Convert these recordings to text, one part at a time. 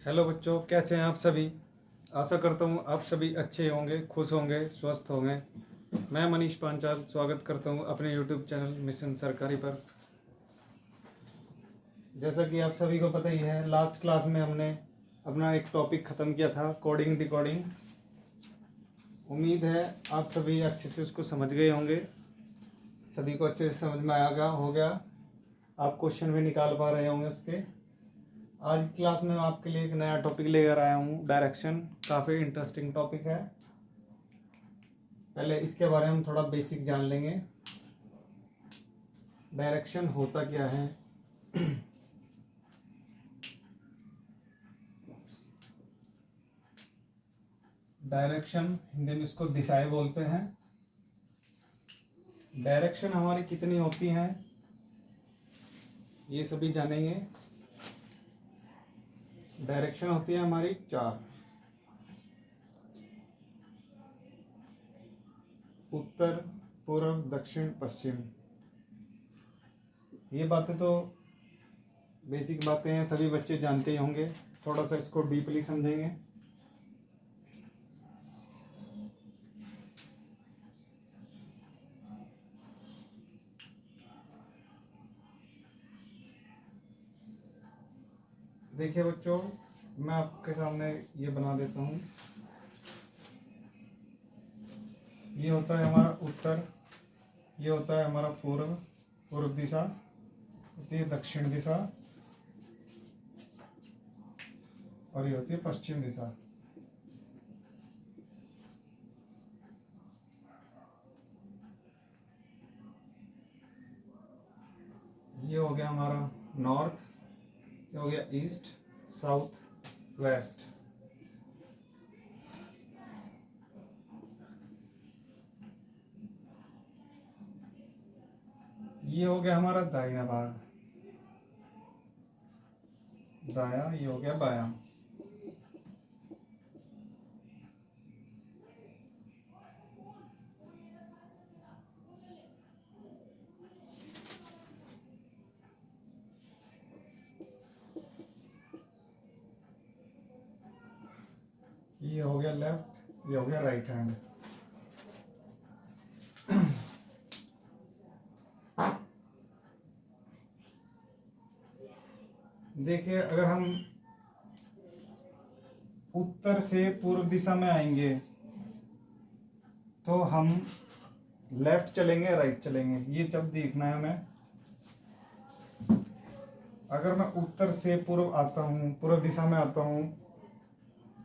Hello बच्चों, कैसे हैं आप सभी। आशा करता हूँ आप सभी अच्छे होंगे, खुश होंगे, स्वस्थ होंगे। मैं मनीष पांचाल स्वागत करता हूँ अपने यूट्यूब चैनल मिशन सरकारी पर। जैसा कि आप सभी को पता ही है, लास्ट क्लास में हमने अपना एक टॉपिक ख़त्म किया था, कोडिंग डिकोडिंग। उम्मीद है आप सभी अच्छे से उसको समझ गए होंगे, सभी को अच्छे से समझ में आ गया हो गया। आप क्वेश्चन भी निकाल पा रहे होंगे उसके। आज की क्लास में मैं आपके लिए एक नया टॉपिक लेकर आया हूँ, डायरेक्शन। काफ़ी इंटरेस्टिंग टॉपिक है। पहले इसके बारे में हम थोड़ा बेसिक जान लेंगे। डायरेक्शन होता क्या है। डायरेक्शन हिंदी में इसको दिशाएं बोलते हैं। डायरेक्शन हमारी कितनी होती हैं ये सभी जानेंगे। डायरेक्शन होती है हमारी 4। उत्तर, पूर्व, दक्षिण, पश्चिम। ये बातें तो बेसिक बातें हैं, सभी बच्चे जानते ही होंगे। थोड़ा सा इसको डीपली समझेंगे। देखिए बच्चों, मैं आपके सामने ये बना देता हूँ। ये होता है हमारा उत्तर, ये होता है हमारा पूर्व, पूर्व दिशा होती है, दक्षिण दिशा, और ये होती है पश्चिम दिशा। ये हो गया हमारा नॉर्थ, ये हो गया ईस्ट, साउथ, वेस्ट। ये हो गया हमारा दाहिना भाग, दाया। ये हो गया बायां। ये हो गया लेफ्ट, ये हो गया राइट हैंड। देखिए, अगर हम उत्तर से पूर्व दिशा में आएंगे तो हम लेफ्ट चलेंगे, राइट चलेंगे, ये जब देखना है हमें। अगर मैं उत्तर से पूर्व आता हूँ, पूर्व दिशा में आता हूँ,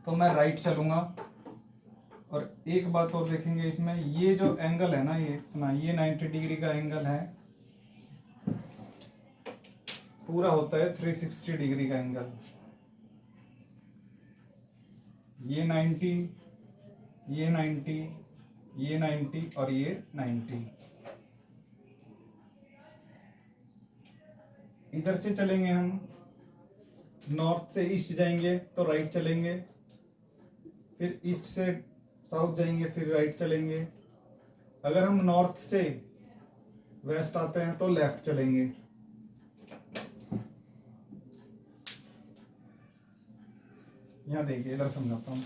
तो मैं राइट चलूंगा। और एक बात और देखेंगे इसमें, ये जो एंगल है ना, ये 90 डिग्री का एंगल है, पूरा होता है 360 डिग्री का एंगल। ये 90, ये 90, ये 90 और ये 90। इधर से चलेंगे हम, नॉर्थ से ईस्ट जाएंगे तो राइट चलेंगे, फिर ईस्ट से साउथ जाएंगे, फिर राइट चलेंगे। अगर हम नॉर्थ से वेस्ट आते हैं तो लेफ्ट चलेंगे। यहाँ देखिए, इधर समझाता हूँ।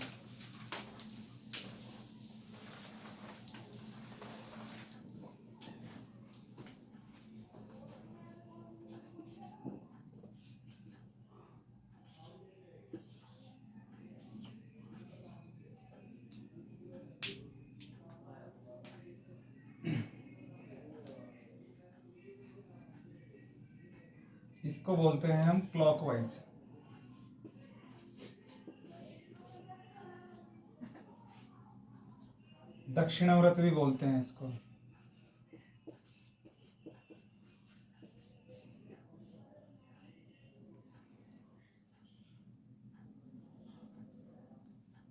इसको बोलते हैं हम क्लॉकवाइज। दक्षिणावर्त भी बोलते हैं इसको।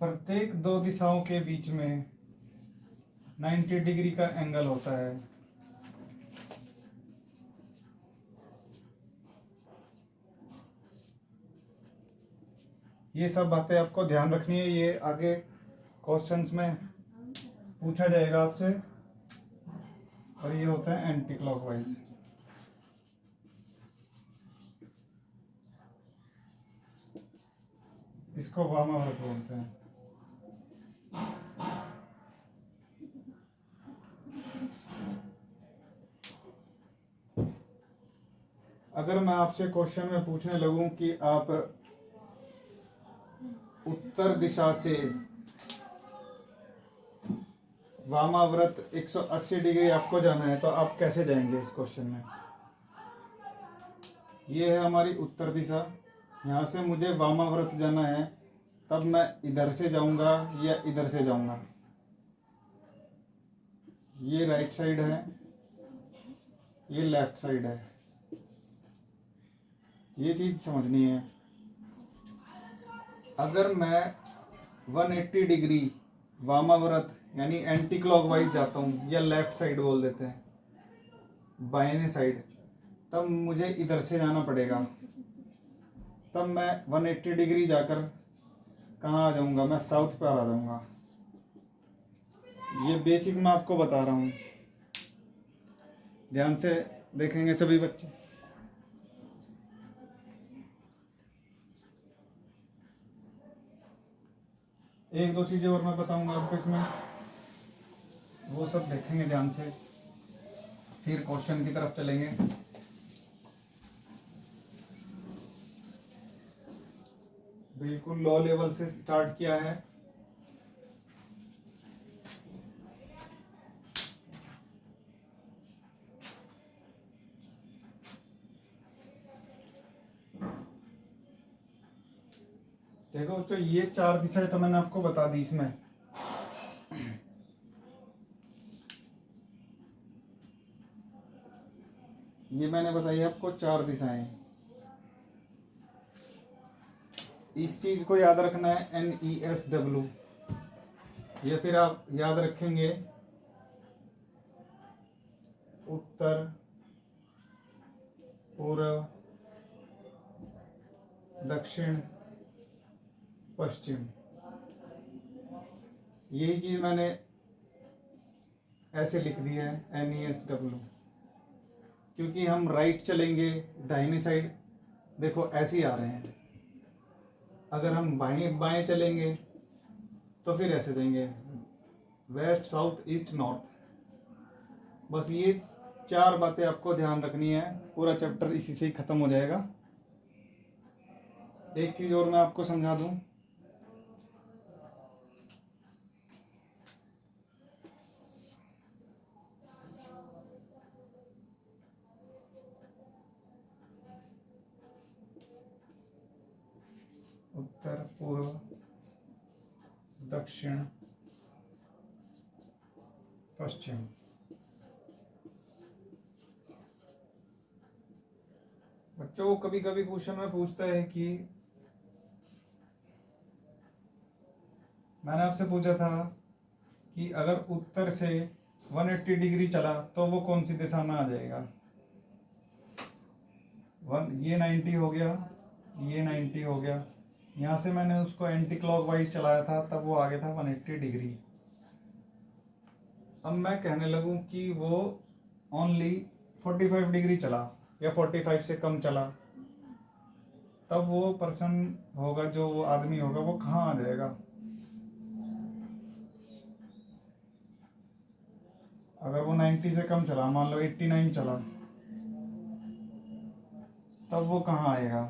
प्रत्येक दो दिशाओं के बीच में 90 डिग्री का एंगल होता है। ये सब बातें आपको ध्यान रखनी है, ये आगे क्वेश्चंस में पूछा जाएगा आपसे। और ये होता है एंटी क्लॉकवाइज। इसको वामाव्रत बोलते हैं। अगर मैं आपसे क्वेश्चन में पूछने लगूं कि आप उत्तर दिशा से वामाव्रत 180 डिग्री आपको जाना है, तो आप कैसे जाएंगे इस क्वेश्चन में? ये है हमारी उत्तर दिशा, यहाँ से मुझे वामाव्रत जाना है, तब मैं इधर से जाऊंगा या इधर से जाऊंगा? ये राइट साइड है, ये लेफ्ट साइड है, ये चीज समझनी है। अगर मैं 180 डिग्री वामाव्रत यानी एंटी क्लॉकवाइज जाता हूँ, या लेफ्ट साइड बोल देते हैं, बाएं साइड, तब मुझे इधर से जाना पड़ेगा। तब मैं 180 डिग्री जाकर कहाँ आ जाऊँगा? मैं साउथ पर आ जाऊँगा। ये बेसिक मैं आपको बता रहा हूँ, ध्यान से देखेंगे सभी बच्चे। एक दो चीज़ें और मैं बताऊंगा आपको इसमें, वो सब देखेंगे ध्यान से, फिर क्वेश्चन की तरफ चलेंगे। बिल्कुल लो लेवल से स्टार्ट किया है। देखो बच्चों, ये 4 दिशाएं तो मैंने आपको बता दी इसमें। ये मैंने बताई आपको 4 दिशाएं। इस चीज को याद रखना है, NESW। ये फिर आप याद रखेंगे, उत्तर, पूर्व, दक्षिण, पश्चिम। यही चीज मैंने ऐसे लिख दी है, NESW, क्योंकि हम राइट चलेंगे दाहिनी साइड, देखो ऐसे ही आ रहे हैं। अगर हम बाएं बाएं चलेंगे तो फिर ऐसे जाएंगे, वेस्ट, साउथ, ईस्ट, नॉर्थ। बस ये 4 बातें आपको ध्यान रखनी है, पूरा चैप्टर इसी से ही खत्म हो जाएगा। एक चीज और मैं आपको समझा दूं, उत्तर, पूर्व, दक्षिण, पश्चिम। बच्चों कभी कभी क्वेश्चन में पूछता है कि मैंने आपसे पूछा था कि अगर उत्तर से 180 डिग्री चला तो वो कौन सी दिशा में आ जाएगा? ये 90 हो गया, ये 90 हो गया, यहाँ से मैंने उसको एंटी क्लॉकवाइज चलाया था, तब वो आ गया था 180 डिग्री। अब मैं कहने लगूं कि वो ओनली 45 डिग्री चला या 45 से कम चला, तब वो पर्सन होगा, जो वो आदमी होगा, वो कहाँ आ जाएगा? अगर वो 90 से कम चला, मान लो 89 चला, तब वो कहाँ आएगा?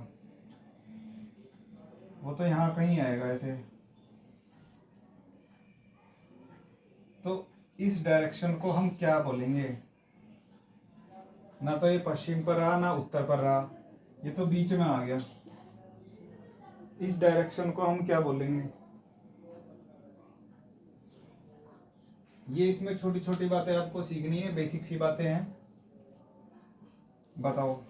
वो तो यहाँ कहीं आएगा ऐसे। तो इस डायरेक्शन को हम क्या बोलेंगे? ना तो ये पश्चिम पर रहा, ना उत्तर पर रहा, ये तो बीच में आ गया। इस डायरेक्शन को हम क्या बोलेंगे? ये इसमें छोटी छोटी बातें आपको सीखनी है, बेसिक सी बातें हैं। बताओ।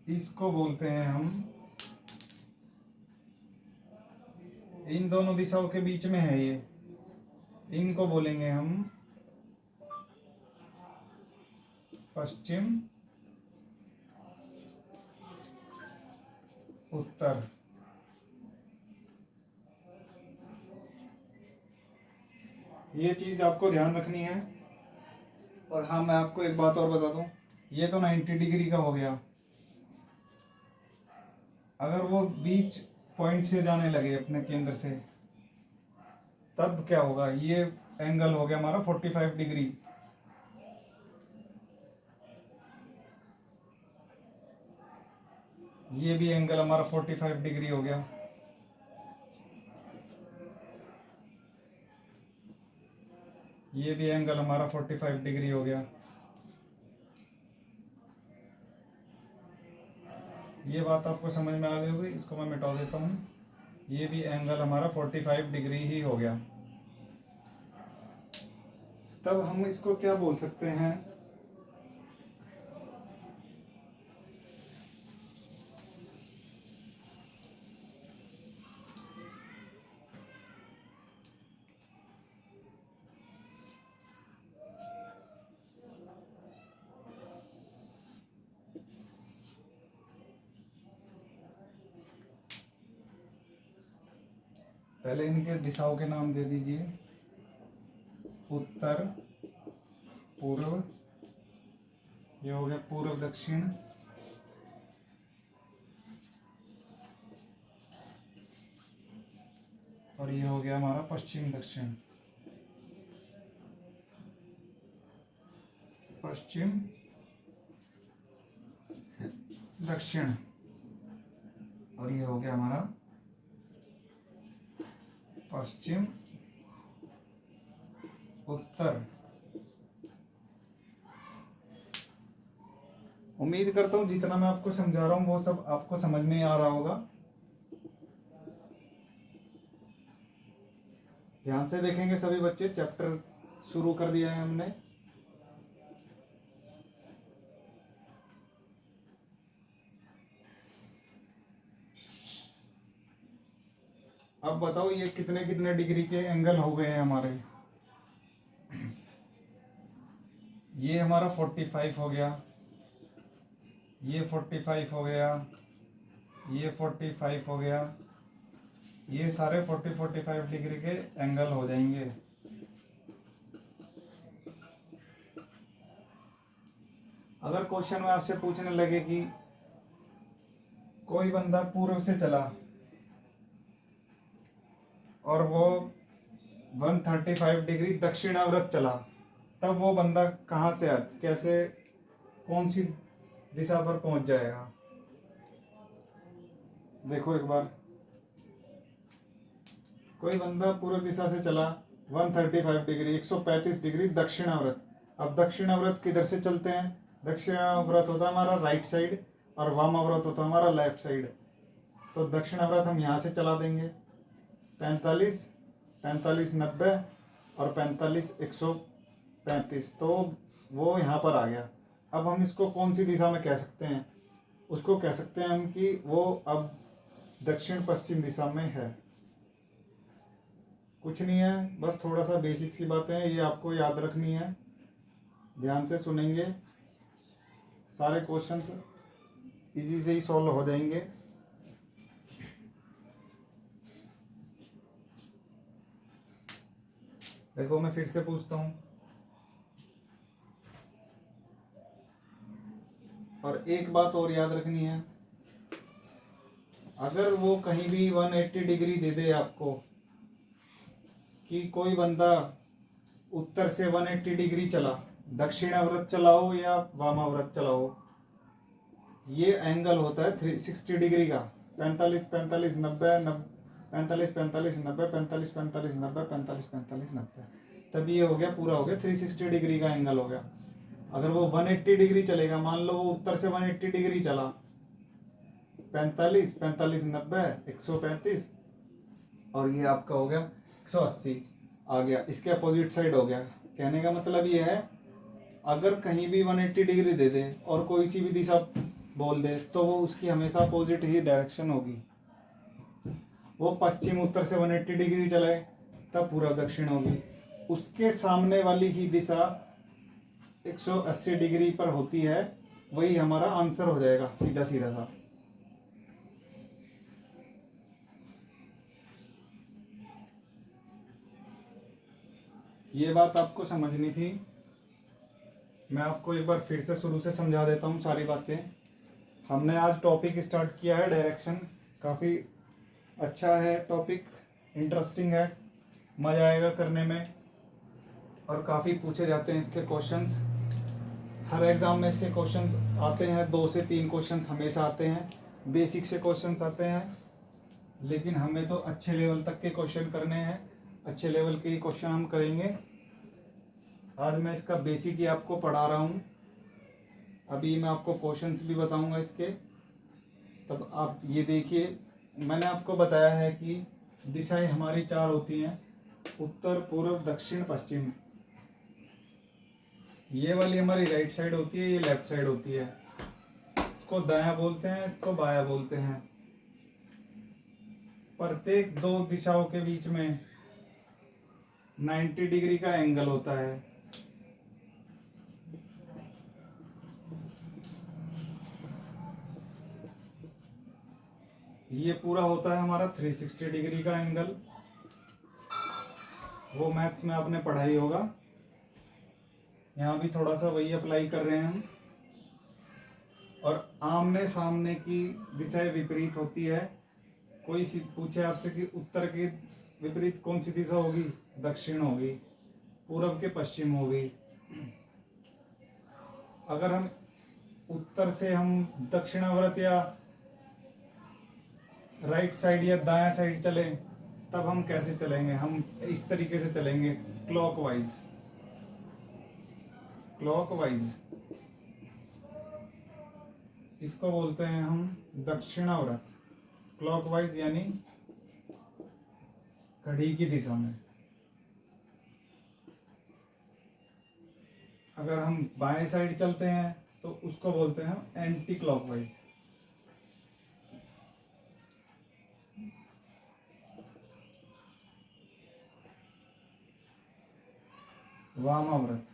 इसको बोलते हैं हम, इन दोनों दिशाओं के बीच में है ये, इनको बोलेंगे हम पश्चिम, उत्तर। ये चीज आपको ध्यान रखनी है। और हाँ, मैं आपको एक बात और बता दूं, ये तो 90 डिग्री का हो गया। अगर वो बीच पॉइंट से जाने लगे अपने केंद्र से, तब क्या होगा? ये एंगल हो गया हमारा 45 डिग्री। ये भी एंगल हमारा 45 डिग्री हो गया। ये भी एंगल हमारा 45 डिग्री हो गया। ये बात आपको समझ में आ गई होगी, इसको मैं मिटा देता हूँ। ये भी एंगल हमारा 45 डिग्री ही हो गया। तब हम इसको क्या बोल सकते हैं? पहले इनके दिशाओं के नाम दे दीजिए। उत्तर, पूर्व, ये हो गया पूर्व दक्षिण, और ये हो गया हमारा पश्चिम दक्षिण। पश्चिम दक्षिण, और ये हो गया हमारा पश्चिम उत्तर। उम्मीद करता हूँ जितना मैं आपको समझा रहा हूँ वो सब आपको समझ में आ रहा होगा। ध्यान से देखेंगे सभी बच्चे, चैप्टर शुरू कर दिया है हमने। अब बताओ ये कितने कितने डिग्री के एंगल हो गए हैं हमारे। ये हमारा 45 हो गया, ये 45 हो गया, ये 45 हो गया, ये सारे 45 डिग्री के एंगल हो जाएंगे। अगर क्वेश्चन में आपसे पूछने लगे कि कोई बंदा पूर्व से चला और वो 135 डिग्री दक्षिणाव्रत चला, तब वो बंदा कहाँ से कैसे, कौन सी दिशा पर पहुंच जाएगा? देखो एक बार, कोई बंदा पूर्व दिशा से चला 135 डिग्री, 135 डिग्री दक्षिणाव्रत। अब दक्षिणाव्रत किधर से चलते हैं? दक्षिणाव्रत होता है हमारा राइट साइड और वामाव्रत होता है हमारा लेफ्ट साइड। तो दक्षिणाव्रत हम यहाँ से चला देंगे 45, 45 90 और 45 135, तो वो यहाँ पर आ गया। अब हम इसको कौन सी दिशा में कह सकते हैं? उसको कह सकते हैं हम कि वो अब दक्षिण पश्चिम दिशा में है। कुछ नहीं है, बस थोड़ा सा बेसिक सी बातें हैं, ये आपको याद रखनी है। ध्यान से सुनेंगे, सारे क्वेश्चंस इजी से ही सॉल्व हो जाएंगे। देखो मैं फिर से पूछता हूँ, और एक बात और याद रखनी है, अगर वो कहीं भी 180 डिग्री दे दे आपको कि कोई बंदा उत्तर से 180 डिग्री चला, दक्षिणाव्रत चलाओ या वामाव्रत चलाओ, ये एंगल होता है 360 डिग्री का। 45 45 90 45 45 90 45 45 90 45 45 90, तब ये हो गया, पूरा हो गया 360 डिग्री का एंगल हो गया। अगर वो 180 डिग्री चलेगा, मान लो वो उत्तर से 180 डिग्री चला, 45 45 90 135, और ये आपका हो गया 180 आ गया, इसके अपोजिट साइड हो गया। कहने का मतलब ये है, अगर कहीं भी 180 डिग्री दे दे और कोई सी भी दिशा बोल दे, तो वो उसकी हमेशा अपोजिट ही डायरेक्शन होगी। वो पश्चिम उत्तर से 180 डिग्री चलाए तब पूरा दक्षिण होगी, उसके सामने वाली ही दिशा 180 डिग्री पर होती है, वही हमारा आंसर हो जाएगा, सीधा सीधा सा। ये बात आपको समझनी थी। मैं आपको एक बार फिर से शुरू से समझा देता हूँ सारी बातें। हमने आज टॉपिक स्टार्ट किया है डायरेक्शन। काफ़ी अच्छा है टॉपिक, इंटरेस्टिंग है, मज़ा आएगा करने में और काफ़ी पूछे जाते हैं इसके क्वेश्चंस। हर एग्ज़ाम में इसके क्वेश्चंस आते हैं, 2 से 3 क्वेश्चंस हमेशा आते हैं। बेसिक से क्वेश्चंस आते हैं, लेकिन हमें तो अच्छे लेवल तक के क्वेश्चन करने हैं, अच्छे लेवल के क्वेश्चन हम करेंगे। आज मैं इसका बेसिक ही आपको पढ़ा रहा हूँ। अभी मैं आपको क्वेश्चंस भी बताऊंगा इसके, तब आप ये देखिए। मैंने आपको बताया है कि दिशाएं हमारी 4 होती हैं, उत्तर, पूर्व, दक्षिण, पश्चिम। ये वाली हमारी राइट साइड होती है, ये लेफ्ट साइड होती है। इसको दायां बोलते हैं, इसको बायां बोलते हैं। प्रत्येक 2 दिशाओं के बीच में 90 डिग्री का एंगल होता है। ये पूरा होता है हमारा 360 डिग्री का एंगल। वो मैथ्स में आपने पढ़ा ही होगा। यहाँ भी थोड़ा सा वही अप्लाई कर रहे हैं हम। और आमने सामने की दिशाएं विपरीत होती है। कोई पूछे आपसे कि उत्तर के विपरीत कौन सी दिशा होगी, दक्षिण होगी, पूर्व के पश्चिम होगी। अगर हम उत्तर से हम दक्षिणावर्त या राइट साइड या दायां साइड चले, तब हम कैसे चलेंगे? हम इस तरीके से चलेंगे, क्लॉकवाइज। क्लॉकवाइज इसको बोलते हैं हम दक्षिणावर्त। क्लॉकवाइज यानी घड़ी की दिशा में। अगर हम बाएं साइड चलते हैं तो उसको बोलते हैं हम एंटी क्लॉकवाइज। वामाव्रत।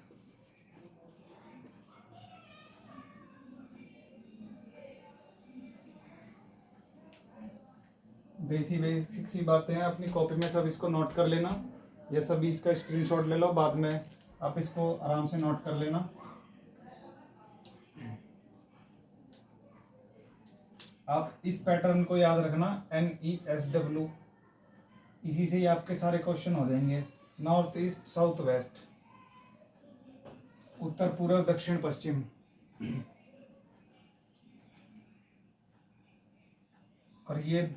बेसिक सी बातें हैं, अपनी कॉपी में सब इसको नोट कर लेना, या सभी इसका स्क्रीनशॉट ले लो, बाद में आप इसको आराम से नोट कर लेना। आप इस पैटर्न को याद रखना, NESW। इसी से ही आपके सारे क्वेश्चन हो जाएंगे। नॉर्थ ईस्ट, साउथ वेस्ट, उत्तर, पूर्व, दक्षिण, पश्चिम। और ये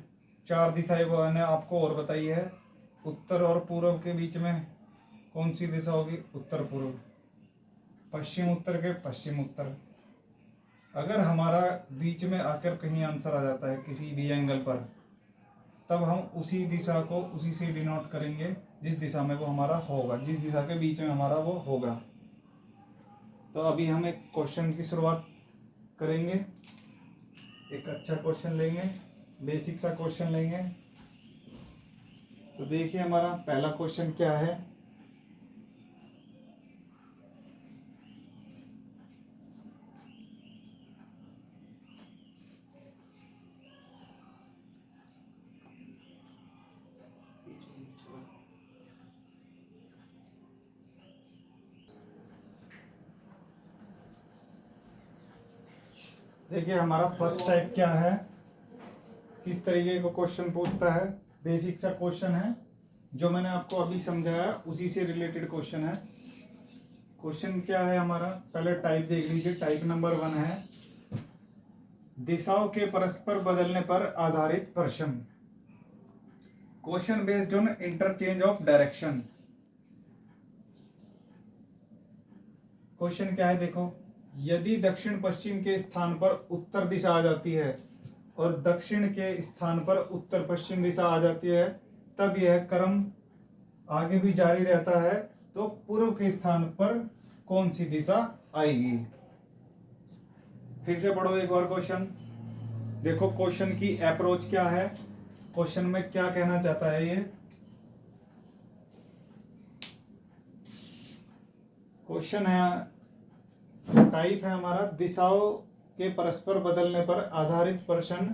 4 दिशाएं वो मैंने आपको और बताई है। उत्तर और पूर्व के बीच में कौन सी दिशा होगी? उत्तर पूर्व। पश्चिम उत्तर के पश्चिम उत्तर। अगर हमारा बीच में आकर कहीं आंसर आ जाता है किसी भी एंगल पर, तब हम उसी दिशा को उसी से डिनोट करेंगे जिस दिशा में वो हमारा होगा, जिस दिशा के बीच में हमारा वो होगा। तो अभी हम एक क्वेश्चन की शुरुआत करेंगे। एक अच्छा क्वेश्चन लेंगे, बेसिक सा क्वेश्चन लेंगे। तो देखिए हमारा पहला क्वेश्चन क्या है। देखिए हमारा फर्स्ट टाइप क्या है, किस तरीके का क्वेश्चन पूछता है। बेसिक सा क्वेश्चन है, जो मैंने आपको अभी समझाया उसी से रिलेटेड क्वेश्चन है। क्वेश्चन क्या है हमारा, पहले टाइप देख लीजिए। टाइप नंबर 1 है, दिशाओं के परस्पर बदलने पर आधारित प्रश्न। Question based on interchange of direction. Question क्या है देखो, यदि दक्षिण पश्चिम के स्थान पर उत्तर दिशा आ जाती है और दक्षिण के स्थान पर उत्तर पश्चिम दिशा आ जाती है, तब यह क्रम आगे भी जारी रहता है, तो पूर्व के स्थान पर कौन सी दिशा आएगी? फिर से पढ़ो एक बार क्वेश्चन। देखो क्वेश्चन की अप्रोच क्या है, क्वेश्चन में क्या कहना चाहता है ये। क्वेश्चन है, टाइप है हमारा दिशाओं के परस्पर बदलने पर आधारित प्रश्न।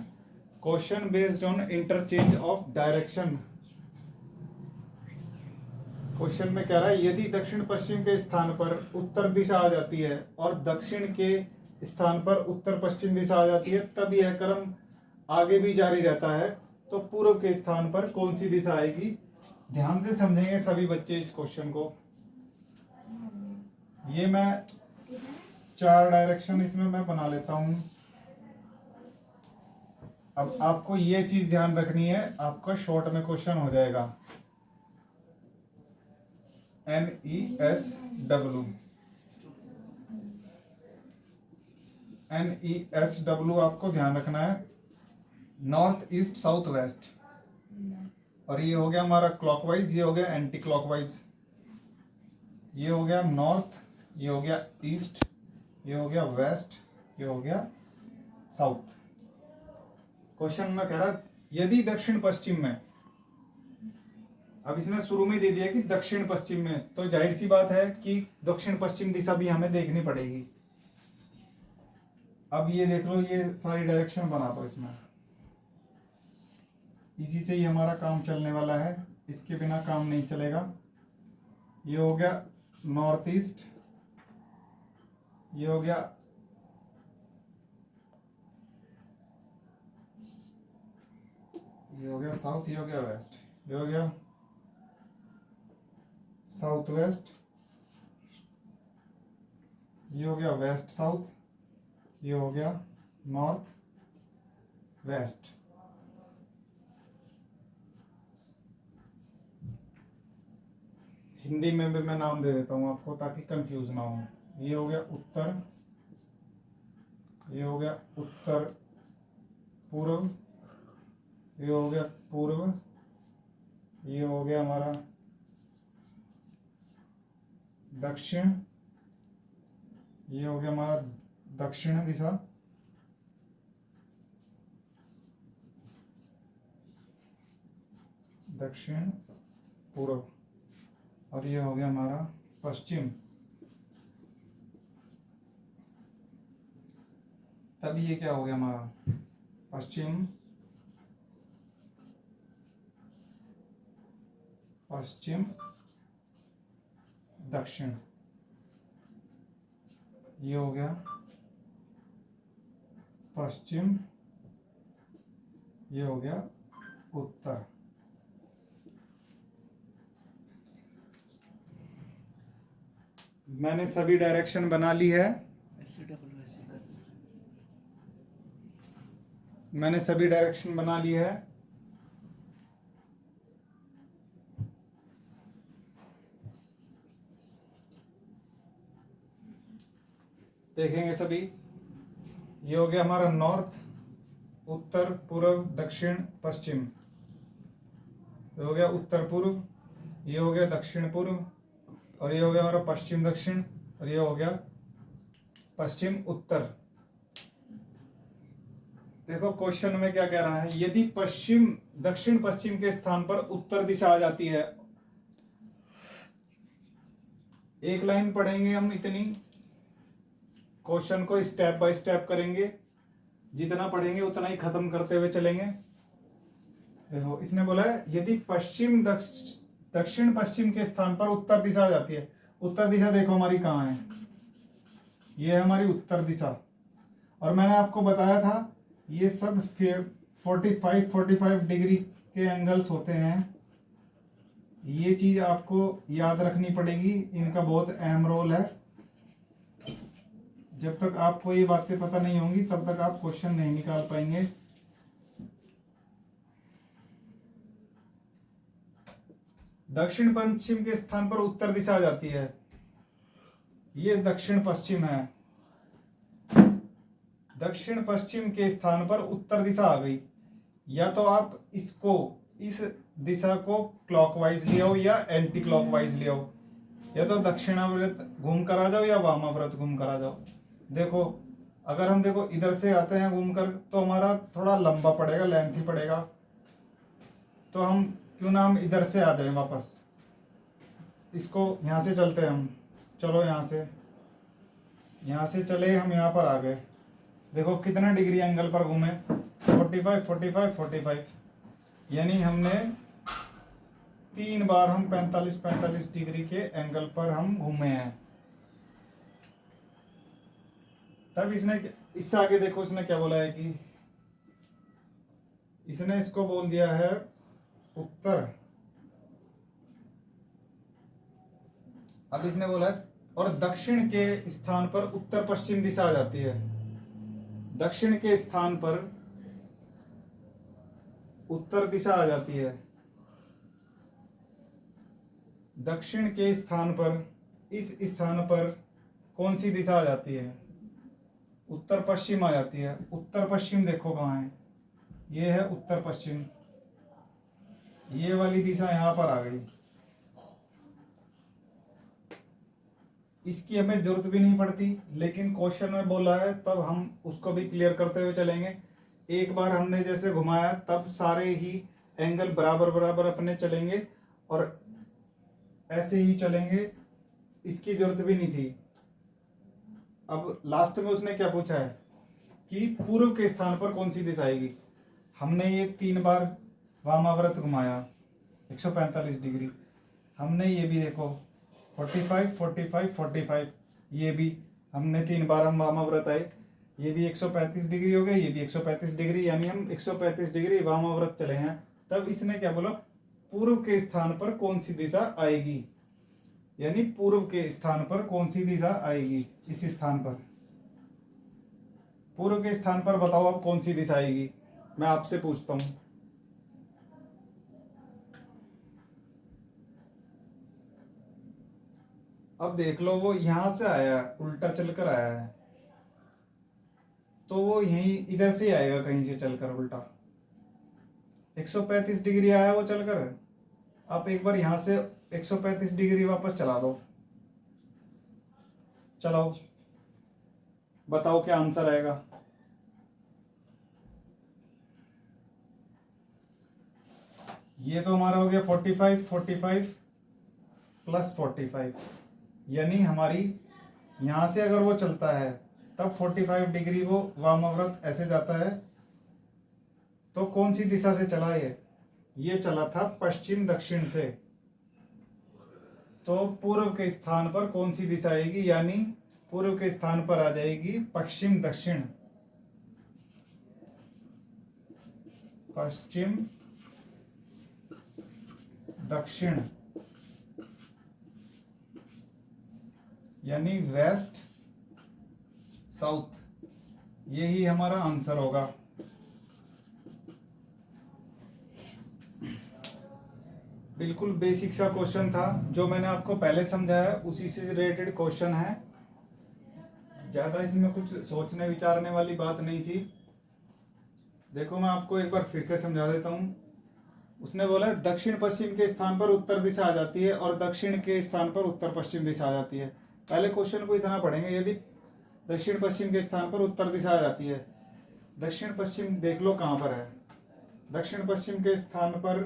Question based on interchange of direction. Question में कह रहा है यदि दक्षिण पश्चिम के स्थान पर उत्तर दिशा आ जाती है और दक्षिण के स्थान पर उत्तर पश्चिम दिशा आ जाती है, तब यह क्रम आगे भी जारी रहता है, तो पूर्व के स्थान पर कौन सी दिशा आएगी? ध्यान से समझेंगे सभी बच्चे इस क्वेश्चन को। ये मैं 4 डायरेक्शन इसमें मैं बना लेता हूं। अब आपको ये चीज ध्यान रखनी है, आपका शॉर्ट में क्वेश्चन हो जाएगा। NESW, NESW आपको ध्यान रखना है, नॉर्थ ईस्ट साउथ वेस्ट। और ये हो गया हमारा क्लॉकवाइज, ये हो गया एंटी क्लॉकवाइज। ये हो गया नॉर्थ, ये हो गया ईस्ट, ये हो गया वेस्ट, ये हो गया साउथ। क्वेश्चन में कह रहा है यदि दक्षिण पश्चिम में, अब इसने शुरू में दे दिया कि दक्षिण पश्चिम में, तो जाहिर सी बात है कि दक्षिण पश्चिम दिशा भी हमें देखनी पड़ेगी। अब ये देख लो, ये सारी डायरेक्शन बना दो इसमें, इसी से ही हमारा काम चलने वाला है, इसके बिना काम नहीं चलेगा। ये हो गया नॉर्थ ईस्ट, ये हो गया साउथ, ये हो गया वेस्ट, ये हो गया साउथ वेस्ट, ये हो गया वेस्ट साउथ, ये हो गया नॉर्थ वेस्ट। हिंदी में भी मैं नाम दे देता हूं आपको ताकि कंफ्यूज ना हो। ये हो गया उत्तर, ये हो गया उत्तर पूर्व, ये हो गया पूर्व, ये हो गया हमारा दक्षिण, ये हो गया हमारा दक्षिण दिशा, दक्षिण पूर्व, और ये हो गया हमारा पश्चिम। तब ये क्या हो गया हमारा पश्चिम, पश्चिम दक्षिण, ये हो गया पश्चिम, ये हो गया उत्तर। मैंने सभी डायरेक्शन बना ली है, मैंने सभी डायरेक्शन बना ली है। देखेंगे सभी, ये हो गया हमारा नॉर्थ, उत्तर पूर्व दक्षिण पश्चिम, ये हो गया उत्तर पूर्व, ये हो गया दक्षिण पूर्व, और ये हो गया हमारा पश्चिम दक्षिण, और ये हो गया पश्चिम उत्तर। देखो क्वेश्चन में क्या कह रहा है, यदि पश्चिम दक्षिण पश्चिम के स्थान पर उत्तर दिशा आ जाती है, एक लाइन पढ़ेंगे हम इतनी, क्वेश्चन को स्टेप बाय स्टेप करेंगे, जितना पढ़ेंगे उतना ही खत्म करते हुए चलेंगे। देखो इसने बोला है यदि पश्चिम दक्षिण पश्चिम के स्थान पर उत्तर दिशा आ जाती है। उत्तर दिशा देखो हमारी कहाँ है, ये है हमारी उत्तर दिशा। और मैंने आपको बताया था ये सब 45 डिग्री के एंगल्स होते हैं। ये चीज आपको याद रखनी पड़ेगी, इनका बहुत अहम रोल है। जब तक आपको ये बातें पता नहीं होंगी तब तक आप क्वेश्चन नहीं निकाल पाएंगे। दक्षिण पश्चिम के स्थान पर उत्तर दिशा आ जाती है, ये दक्षिण पश्चिम है। दक्षिण पश्चिम के स्थान पर उत्तर दिशा आ गई, या तो आप इसको इस दिशा को क्लॉकवाइज ले आओ या एंटी क्लॉकवाइज ले आओ, या तो दक्षिणावर्त घूम कर आ जाओ या वामावर्त घूम कर आ जाओ। देखो अगर हम देखो इधर से आते हैं घूमकर तो हमारा थोड़ा लंबा पड़ेगा, लेंथी पड़ेगा, तो हम क्यों ना हम इधर से आ जाए वापस, इसको यहाँ से चलते हैं हम। चलो यहाँ से चले हम, यहाँ पर आ गए। देखो कितना डिग्री एंगल पर घूमे, 45 यानी हमने 3 बार हम 45 डिग्री के एंगल पर हम घूमे हैं। तब इससे आगे देखो इसने क्या बोला है कि इसने इसको बोल दिया है उत्तर। अब इसने बोला है और दक्षिण के स्थान पर उत्तर पश्चिम दिशा आ जाती है। दक्षिण के स्थान पर उत्तर दिशा आ जाती है। दक्षिण के स्थान पर, इस स्थान पर कौन सी दिशा आ जाती है? उत्तर पश्चिम आ जाती है। उत्तर पश्चिम देखो कहाँ है, ये है उत्तर पश्चिम। ये वाली दिशा यहां पर आ गई। इसकी हमें जरूरत भी नहीं पड़ती, लेकिन क्वेश्चन में बोला है तब हम उसको भी क्लियर करते हुए चलेंगे। एक बार हमने जैसे घुमाया तब सारे ही एंगल बराबर बराबर अपने चलेंगे और ऐसे ही चलेंगे, इसकी जरूरत भी नहीं थी। अब लास्ट में उसने क्या पूछा है कि पूर्व के स्थान पर कौन सी दिशा आएगी। हमने ये 3 बार वामाव्रत घुमाया 145 डिग्री। हमने ये भी देखो 45 45 45, ये भी हमने 3 बार हम वामाव्रत आए, ये भी 135 डिग्री हो गया, ये भी 135 डिग्री, यानी हम 135 डिग्री वामाव्रत चले हैं। तब इसने क्या बोला, पूर्व के स्थान पर कौन सी दिशा आएगी, यानी पूर्व के स्थान पर कौन सी दिशा आएगी। इस स्थान पर, पूर्व के स्थान पर बताओ अब कौन सी दिशा आएगी, मैं आपसे पूछता हूं। अब देख लो वो यहां से आया है, उल्टा चलकर आया है, तो वो यहीं इधर से ही आएगा, कहीं से चलकर उल्टा। 135 डिग्री आया वो चलकर। आप एक बार यहां से 135 डिग्री वापस चला दो, चलाओ, बताओ क्या आंसर आएगा। ये तो हमारा हो गया 45 45 प्लस 45, यानी हमारी यहां से अगर वो चलता है तब 45 डिग्री वो वामाव्रत ऐसे जाता है, तो कौन सी दिशा से चला ये चला था पश्चिम दक्षिण से। तो पूर्व के स्थान पर कौन सी दिशा आएगी, यानी पूर्व के स्थान पर आ जाएगी पश्चिम दक्षिण। पश्चिम दक्षिण यानी वेस्ट साउथ, यही हमारा आंसर होगा। बिल्कुल बेसिक सा क्वेश्चन था, जो मैंने आपको पहले समझाया उसी से रिलेटेड क्वेश्चन है, ज्यादा इसमें कुछ सोचने विचारने वाली बात नहीं थी। देखो मैं आपको एक बार फिर से समझा देता हूं। उसने बोला है दक्षिण पश्चिम के स्थान पर उत्तर दिशा आ जाती है और दक्षिण के स्थान पर उत्तर पश्चिम दिशा आ जाती है। पहले क्वेश्चन को इतना पढ़ेंगे, यदि दक्षिण पश्चिम के स्थान पर उत्तर दिशा आ जाती है, दक्षिण पश्चिम देख लो कहां पर है। दक्षिण पश्चिम के स्थान पर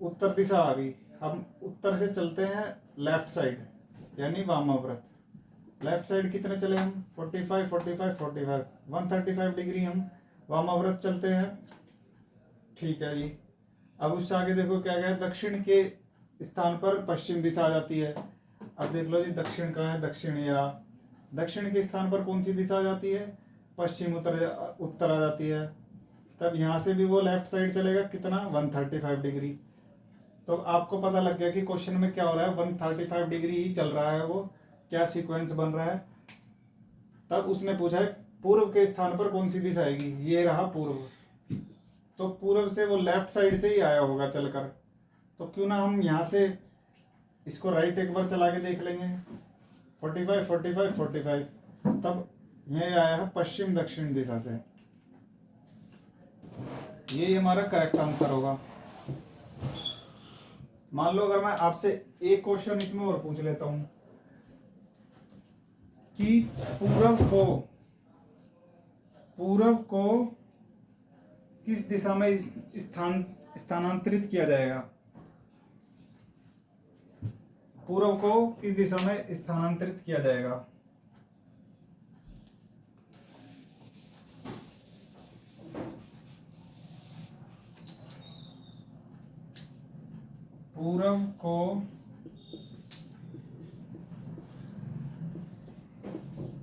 उत्तर दिशा आ गई। हम उत्तर से चलते हैं लेफ्ट साइड, यानी वामाव्रत। लेफ्ट साइड कितने चले हम, 45 45 45, 135 डिग्री हम वामाव्रत चलते हैं। ठीक है जी। अब उससे आगे देखो क्या गया, दक्षिण के स्थान पर पश्चिम दिशा आ जाती है। अब देख लो जी दक्षिण कहाँ है, दक्षिण ये रहा। दक्षिण के स्थान पर कौन सी दिशा आ जाती है, पश्चिम उत्तर आ जाती है। तब यहाँ से भी वो लेफ्ट साइड चलेगा, कितना 135 डिग्री। तो आपको पता लग गया कि क्वेश्चन में क्या हो रहा है, 135 डिग्री ही चल रहा है, वो क्या सीक्वेंस बन रहा है। तब उसने पूछा है पूर्व के स्थान पर कौन सी दिशा आएगी, ये रहा पूर्व। तो पूर्व से वो लेफ्ट साइड से ही आया होगा चलकर, तो क्यों ना हम यहाँ से इसको राइट एक बार चला के देख लेंगे। 45 45 45, तब ये आया है पश्चिम दक्षिण दिशा से। ये हमारा करेक्ट आंसर होगा। मान लो अगर मैं आपसे एक क्वेश्चन इसमें और पूछ लेता हूं कि पूर्व को किस दिशा में स्थानांतरित किया जाएगा, पूर्व को किस दिशा में स्थानांतरित किया जाएगा। पूरब को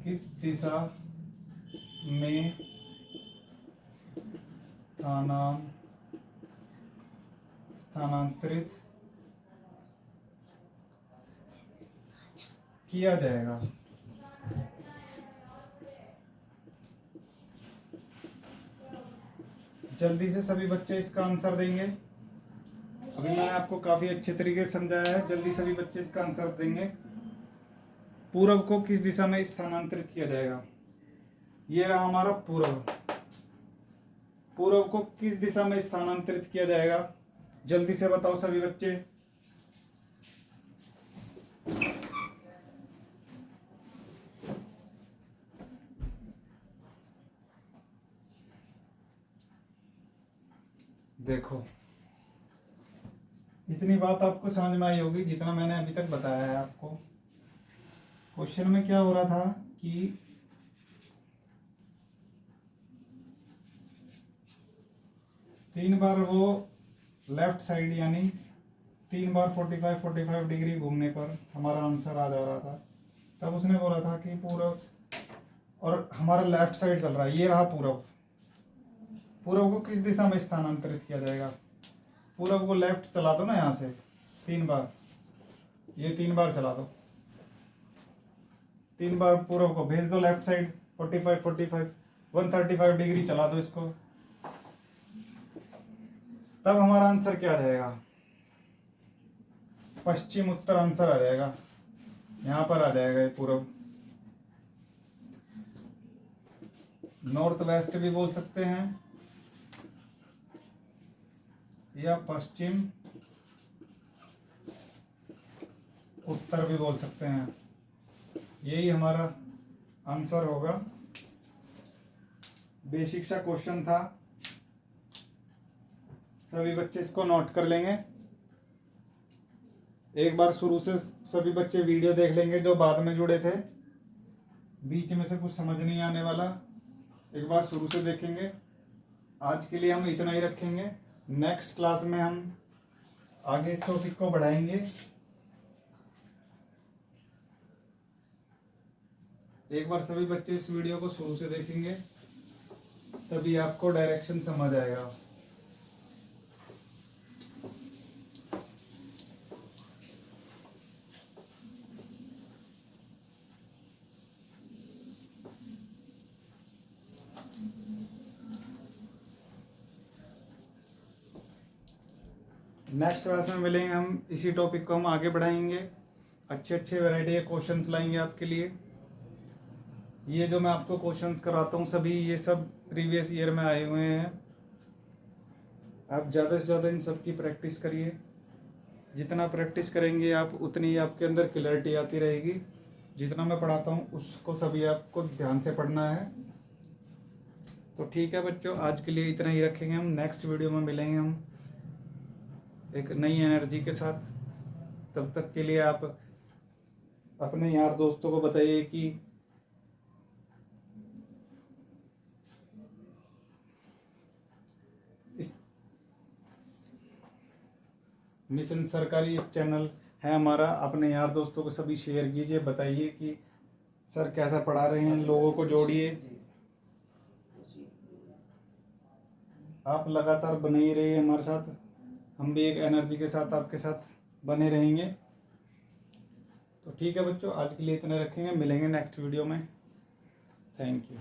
किस दिशा में स्थानांतरित किया जाएगा? जल्दी से सभी बच्चे इसका आंसर देंगे। अभी मैंने आपको काफी अच्छे तरीके से समझाया है, जल्दी सभी बच्चे इसका आंसर देंगे। पूरब को किस दिशा में स्थानांतरित किया जाएगा? ये रहा हमारा पूरब। पूरब को किस दिशा में स्थानांतरित किया जाएगा? जल्दी से बताओ सभी बच्चे। देखो, इतनी बात आपको समझ में आई होगी जितना मैंने अभी तक बताया है आपको। क्वेश्चन में क्या हो रहा था कि तीन बार वो लेफ्ट साइड यानी 3 बार 45 डिग्री घूमने पर हमारा आंसर आ जा रहा था। तब उसने बोला था कि पूरब, और हमारा लेफ्ट साइड चल रहा है, ये रहा पूरब। पूरब को किस दिशा में स्थानांतरित किया जाएगा? पूरब को लेफ्ट चला दो ना, यहाँ से 3 बार, ये 3 बार चला दो। 3 बार पूरब को भेज दो लेफ्ट साइड, 45 135 डिग्री चला दो इसको। तब हमारा आंसर क्या आ जाएगा? पश्चिम उत्तर आंसर आ जाएगा। यहाँ पर आ जाएगा ये पूरब। नॉर्थ वेस्ट भी बोल सकते हैं या पश्चिम उत्तर भी बोल सकते हैं। यही हमारा आंसर होगा। बेसिक सा क्वेश्चन था, सभी बच्चे इसको नोट कर लेंगे। एक बार शुरू से सभी बच्चे वीडियो देख लेंगे जो बाद में जुड़े थे, बीच में से कुछ समझ नहीं आने वाला, एक बार शुरू से देखेंगे। आज के लिए हम इतना ही रखेंगे। नेक्स्ट क्लास में हम आगे इस टॉपिक को बढ़ाएंगे। एक बार सभी बच्चे इस वीडियो को शुरू से देखेंगे, तभी आपको डायरेक्शन समझ आएगा। नेक्स्ट क्लास में मिलेंगे हम, इसी टॉपिक को हम आगे बढ़ाएंगे। अच्छे अच्छे वैरायटी के क्वेश्चंस लाएंगे आपके लिए। ये जो मैं आपको क्वेश्चंस कराता हूँ सभी, ये सब प्रीवियस ईयर में आए हुए हैं। आप ज़्यादा से ज़्यादा इन सब की प्रैक्टिस करिए। जितना प्रैक्टिस करेंगे आप, उतनी ही आपके अंदर क्लैरिटी आती रहेगी। जितना मैं पढ़ाता हूँ उसको सभी आपको ध्यान से पढ़ना है। तो ठीक है बच्चों, आज के लिए इतना ही रखेंगे। हम नेक्स्ट वीडियो में मिलेंगे हम एक नई एनर्जी के साथ। तब तक के लिए आप अपने यार दोस्तों को बताइए कि इस मिशन सरकारी चैनल है हमारा, अपने यार दोस्तों को सभी शेयर कीजिए, बताइए कि सर कैसा पढ़ा रहे हैं, लोगों को जोड़िए। आप लगातार बने ही रहिए हमारे साथ, हम भी एक एनर्जी के साथ आपके साथ बने रहेंगे। तो ठीक है बच्चों, आज के लिए इतना रखेंगे, मिलेंगे नेक्स्ट वीडियो में। Thank you.